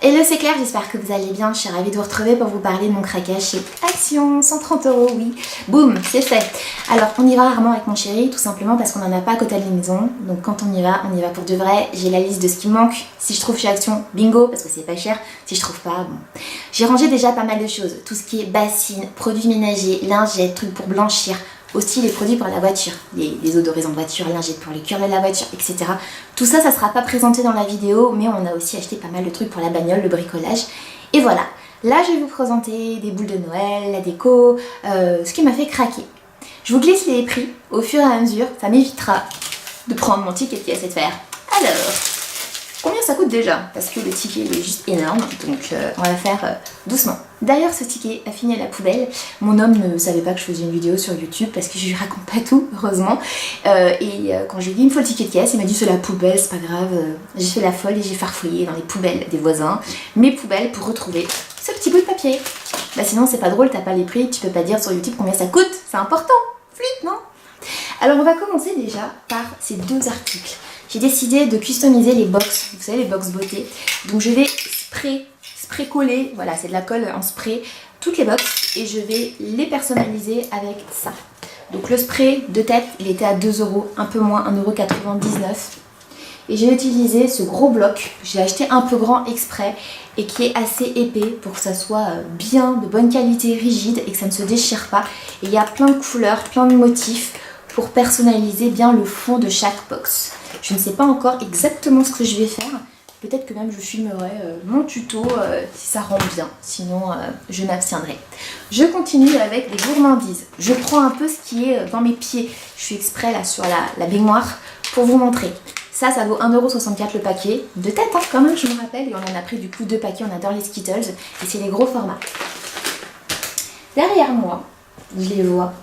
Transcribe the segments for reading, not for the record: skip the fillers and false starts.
Hello, c'est Claire, j'espère que vous allez bien. Je suis ravie de vous retrouver pour vous parler de mon craquage chez Action, 130 €, oui. Boum, c'est fait. Alors, on y va rarement avec mon chéri, tout simplement parce qu'on n'en a pas à côté de la maison. Donc quand on y va pour de vrai. J'ai la liste de ce qui me manque. Si je trouve chez Action, bingo, parce que c'est pas cher. Si je trouve pas, bon. J'ai rangé déjà pas mal de choses. Tout ce qui est bassine, produits ménagers, lingettes, trucs pour blanchir. Aussi les produits pour la voiture, les odorisants de voiture, lingettes pour le cœur de la voiture, etc. Tout ça, ça sera pas présenté dans la vidéo, mais on a aussi acheté pas mal de trucs pour la bagnole, le bricolage. Et voilà, là je vais vous présenter des boules de Noël, la déco, ce qui m'a fait craquer. Je vous glisse les prix au fur et à mesure, ça m'évitera de prendre mon ticket qui est assez de faire. Alors, combien ça coûte déjà? Parce que le ticket est juste énorme, donc on va faire doucement. D'ailleurs, ce ticket a fini à la poubelle. Mon homme ne savait pas que je faisais une vidéo sur YouTube parce que je lui raconte pas tout, heureusement. Quand j'ai dit il me faut le ticket de caisse, il m'a dit c'est la poubelle, c'est pas grave. J'ai fait la folle et j'ai farfouillé dans les poubelles des voisins, mes poubelles, pour retrouver ce petit bout de papier. Bah sinon c'est pas drôle, t'as pas les prix, tu peux pas dire sur YouTube combien ça coûte, c'est important. Flip, non? Alors on va commencer déjà par ces deux articles. J'ai décidé de customiser les box, vous savez les box beauté. Donc je vais spray coller, voilà c'est de la colle en spray, toutes les box et je vais les personnaliser avec ça. Donc le spray de tête, il était à 2 €, un peu moins, 1,99 €. Et j'ai utilisé ce gros bloc, j'ai acheté un peu grand exprès et qui est assez épais pour que ça soit bien, de bonne qualité, rigide et que ça ne se déchire pas. Et il y a plein de couleurs, plein de motifs pour personnaliser bien le fond de chaque box. Je ne sais pas encore exactement ce que je vais faire. Peut-être que même je filmerai mon tuto si ça rend bien. Sinon, je m'abstiendrai. Je continue avec des gourmandises. Je prends un peu ce qui est dans mes pieds. Je suis exprès là sur la baignoire pour vous montrer. Ça vaut 1,64 € le paquet. De tête, hein, quand même, je me rappelle. Et on en a pris du coup 2 paquets. On adore les Skittles. Et c'est les gros formats. Derrière moi, je les vois,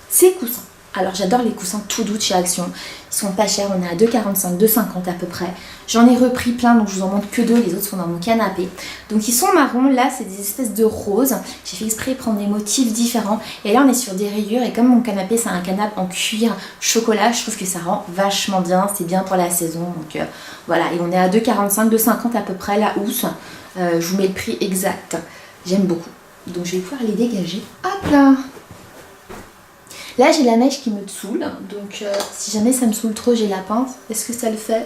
ces coussins. Alors j'adore les coussins tout doux de chez Action, ils sont pas chers, on est à 2,45 €, 2,50 € à peu près. J'en ai repris plein donc je vous en montre que 2, les autres sont dans mon canapé. Donc ils sont marrons, là c'est des espèces de roses, j'ai fait exprès de prendre des motifs différents. Et là on est sur des rayures et comme mon canapé c'est un canapé en cuir chocolat, je trouve que ça rend vachement bien, c'est bien pour la saison. Donc voilà, et on est à 2,45 €, 2,50 € à peu près la housse. Je vous mets le prix exact, j'aime beaucoup. Donc je vais pouvoir les dégager. Hop là! Là j'ai la mèche qui me saoule, donc si jamais ça me saoule trop j'ai la pince. Est-ce que ça le fait?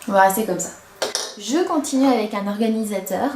On va rester comme ça. Je continue avec un organisateur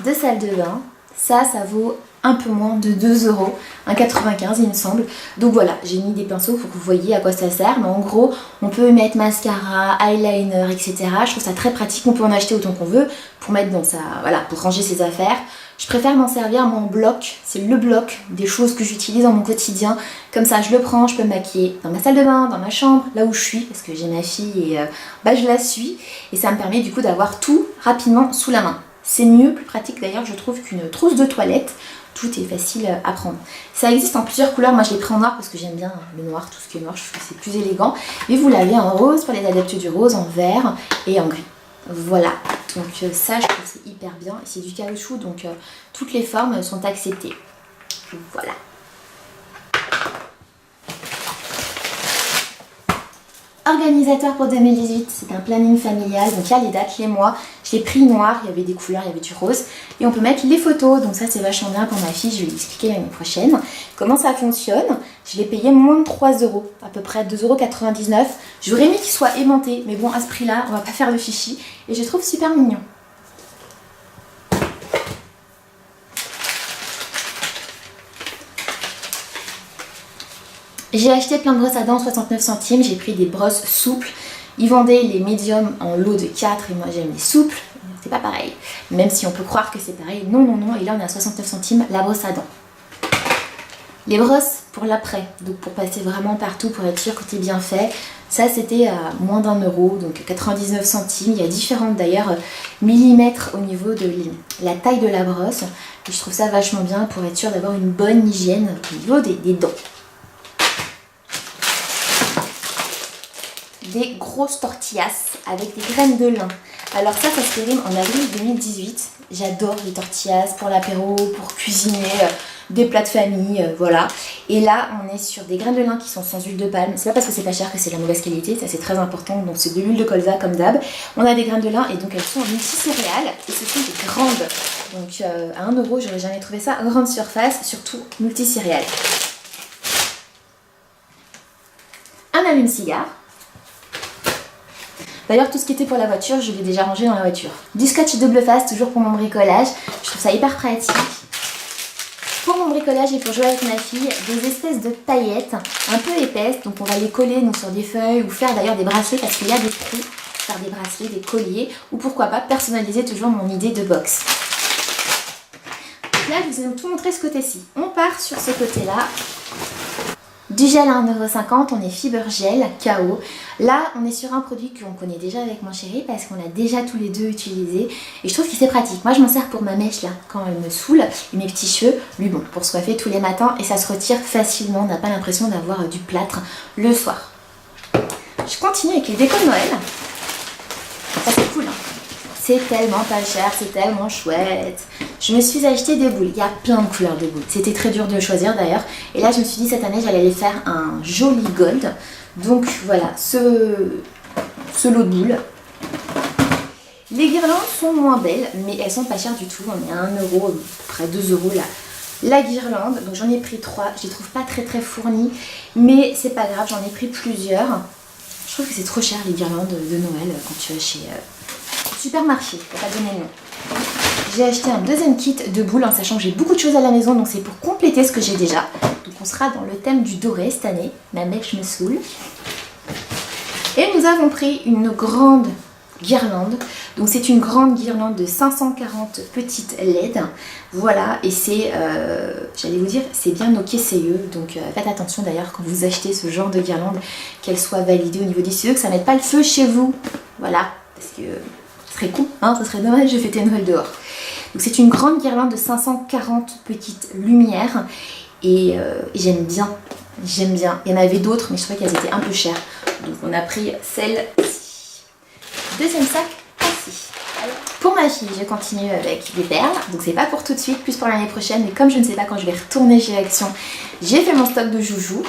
de salle de bain. Ça vaut un peu moins de 2 €, 1,95 € il me semble. Donc voilà, j'ai mis des pinceaux pour que vous voyez à quoi ça sert. Mais en gros, on peut mettre mascara, eyeliner, etc. Je trouve ça très pratique, on peut en acheter autant qu'on veut pour mettre dans sa... Voilà, pour ranger ses affaires. Je préfère m'en servir mon bloc, c'est le bloc des choses que j'utilise dans mon quotidien. Comme ça, je le prends, je peux me maquiller dans ma salle de bain, dans ma chambre, là où je suis, parce que j'ai ma fille et je la suis. Et ça me permet du coup d'avoir tout rapidement sous la main. C'est mieux, plus pratique d'ailleurs, je trouve, qu'une trousse de toilette. Tout est facile à prendre. Ça existe en plusieurs couleurs, moi je l'ai pris en noir parce que j'aime bien le noir, tout ce qui est noir, je trouve que c'est plus élégant. Mais vous l'avez en rose pour les adeptes du rose, en vert et en gris. Voilà, donc ça je trouve que c'est hyper bien, c'est du caoutchouc donc toutes les formes sont acceptées. Voilà. Organisateur pour 2018, c'est un planning familial, donc il y a les dates, les mois. Je l'ai pris noir, il y avait des couleurs, il y avait du rose. Et on peut mettre les photos, donc ça c'est vachement bien pour ma fille, je vais lui expliquer l'année prochaine. Comment ça fonctionne? Je l'ai payé moins de 3 €, à peu près 2,99 €. J'aurais aimé qu'il soit aimanté, mais bon à ce prix-là, on va pas faire le chichi. Et je trouve super mignon. J'ai acheté plein de brosses à dents 69 centimes, j'ai pris des brosses souples. Ils vendaient les médiums en lot de 4 et moi j'aime les souples. C'est pas pareil, même si on peut croire que c'est pareil. Non, non, non, et là on est à 69 centimes la brosse à dents. Les brosses pour l'après, donc pour passer vraiment partout, pour être sûr que c'est bien fait. Ça c'était à moins d'1 €, donc 99 centimes. Il y a différentes d'ailleurs millimètres au niveau de la taille de la brosse. Et je trouve ça vachement bien pour être sûr d'avoir une bonne hygiène au niveau des dents. Des grosses tortillas avec des graines de lin. Alors ça se périme en avril 2018. J'adore les tortillas pour l'apéro, pour cuisiner des plats de famille, voilà. Et là, on est sur des graines de lin qui sont sans huile de palme. C'est pas parce que c'est pas cher que c'est de la mauvaise qualité, ça c'est très important. Donc c'est de l'huile de colza comme d'hab. On a des graines de lin et donc elles sont en multicéréales et ce sont des grandes. Donc à 1 €, j'aurais jamais trouvé ça. Grande surface, surtout multicéréales. Un allume-cigare. D'ailleurs, tout ce qui était pour la voiture, je l'ai déjà rangé dans la voiture. Du scotch double face, toujours pour mon bricolage. Je trouve ça hyper pratique. Pour mon bricolage et pour jouer avec ma fille, des espèces de paillettes un peu épaisses. Donc on va les coller donc, sur des feuilles ou faire d'ailleurs des bracelets parce qu'il y a des trous. Faire des bracelets, des colliers ou pourquoi pas personnaliser toujours mon idée de box. Donc là, je vous ai tout montré ce côté-ci. On part sur ce côté-là. Du gel à 1,50 €, on est fibre gel, KO. Là, on est sur un produit qu'on connaît déjà avec mon chéri parce qu'on l'a déjà tous les deux utilisé. Et je trouve que c'est pratique. Moi, je m'en sers pour ma mèche là, quand elle me saoule et mes petits cheveux. Lui, bon, pour se coiffer tous les matins et ça se retire facilement. On n'a pas l'impression d'avoir du plâtre le soir. Je continue avec les décos de Noël. Ça, c'est cool, hein. C'est tellement pas cher, c'est tellement chouette. Je me suis acheté des boules. Il y a plein de couleurs de boules. C'était très dur de choisir d'ailleurs. Et là, je me suis dit cette année, j'allais les faire un joli gold. Donc voilà, ce lot de boules. Les guirlandes sont moins belles, mais elles sont pas chères du tout. On est à 1 €, à peu près 2 € là. La guirlande, donc j'en ai pris 3. Je les trouve pas très fournies, mais c'est pas grave, j'en ai pris plusieurs. Je trouve que c'est trop cher les guirlandes de Noël quand tu vas chez supermarché, pour pas donner le nom. J'ai acheté un deuxième kit de boules en sachant que j'ai beaucoup de choses à la maison, donc c'est pour compléter ce que j'ai déjà. Donc on sera dans le thème du doré cette année. Ma mèche me saoule. Et nous avons pris une grande guirlande. Donc c'est une grande guirlande de 540 petites LED. Voilà, et c'est, j'allais vous dire, c'est bien au CE. Donc faites attention d'ailleurs quand vous achetez ce genre de guirlande, qu'elle soit validée au niveau du CE, que ça ne mette pas le feu chez vous. Voilà, parce que ce serait con, hein, ce serait dommage de fêter Noël dehors. Donc c'est une grande guirlande de 540 petites lumières et j'aime bien. J'aime bien. Il y en avait d'autres, mais je trouvais qu'elles étaient un peu chères. Donc on a pris celle-ci. Deuxième sac, ainsi. Pour ma fille, je continue avec des perles. Donc c'est pas pour tout de suite, plus pour l'année prochaine. Mais comme je ne sais pas quand je vais retourner chez Action, j'ai fait mon stock de joujoux.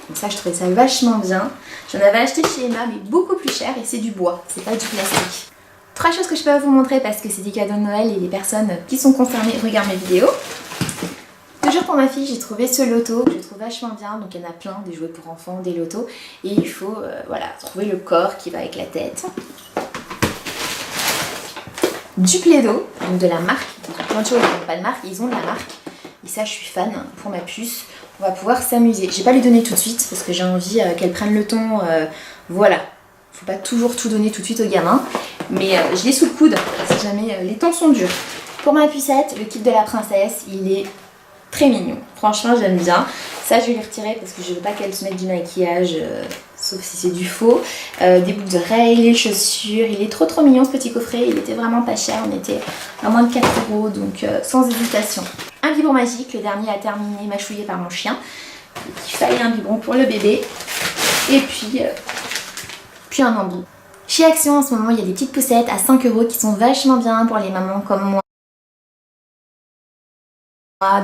Donc ça, je trouvais ça vachement bien. J'en avais acheté chez Emma, mais beaucoup plus cher. Et c'est du bois, c'est pas du plastique. 3 choses que je peux vous montrer parce que c'est des cadeaux de Noël et les personnes qui sont concernées regardent mes vidéos. Toujours pour ma fille, j'ai trouvé ce loto que je trouve vachement bien. Donc il y en a plein, des jouets pour enfants, des lotos. Et il faut voilà, trouver le corps qui va avec la tête. Du Play-Doh, donc de la marque. Plein de choses, ils n'ont pas de marque, ils ont de la marque. Et ça, je suis fan pour ma puce. On va pouvoir s'amuser. Je vais pas lui donner tout de suite parce que j'ai envie qu'elle prenne le temps. Voilà. Faut pas toujours tout donner tout de suite aux gamins. Mais je l'ai sous le coude si jamais les temps sont durs. Pour ma pucette, le kit de la princesse, il est très mignon. Franchement, j'aime bien. Ça, je vais les retirer parce que je veux pas qu'elle se mette du maquillage, sauf si c'est du faux. Des boucles d'oreilles, les chaussures. Il est trop mignon ce petit coffret. Il était vraiment pas cher. On était à moins de 4 €, donc sans hésitation. Un biberon magique. Le dernier a terminé mâchouillé par mon chien. Il fallait un biberon pour le bébé. Et puis un embout. Chez Action, en ce moment, il y a des petites poussettes à 5 € qui sont vachement bien pour les mamans comme moi.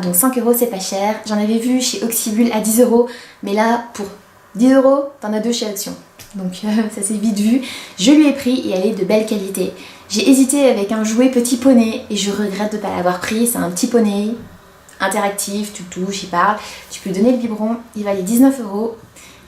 Donc 5 € c'est pas cher. J'en avais vu chez Oxybul à 10 €, mais là pour 10 € t'en as 2 chez Action. Donc ça s'est vite vu. Je lui ai pris et elle est de belle qualité. J'ai hésité avec un jouet petit poney et je regrette de ne pas l'avoir pris. C'est un petit poney interactif, tu touches, il parle. Tu peux lui donner le biberon, il valait 19 €.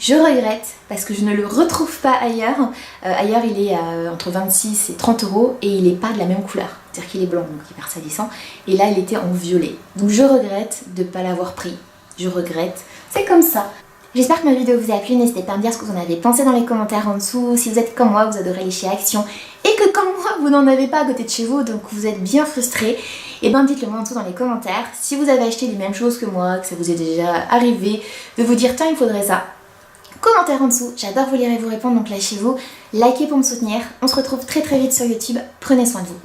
Je regrette parce que je ne le retrouve pas ailleurs. Ailleurs il est entre 26 et 30 € et il n'est pas de la même couleur. C'est-à-dire qu'il est blanc, donc hyper salissant. Et là il était en violet. Donc je regrette de ne pas l'avoir pris. Je regrette. C'est comme ça. J'espère que ma vidéo vous a plu. N'hésitez pas à me dire ce que vous en avez pensé dans les commentaires en dessous. Si vous êtes comme moi, vous adorez aller chez Action. Et que comme moi, vous n'en avez pas à côté de chez vous, donc vous êtes bien frustrés. Et ben dites-le moi en dessous dans les commentaires. Si vous avez acheté les mêmes choses que moi, que ça vous est déjà arrivé, de vous dire tiens il me faudrait ça. Commentaire en dessous, j'adore vous lire et vous répondre, donc lâchez-vous, likez pour me soutenir. On se retrouve très vite sur YouTube, prenez soin de vous.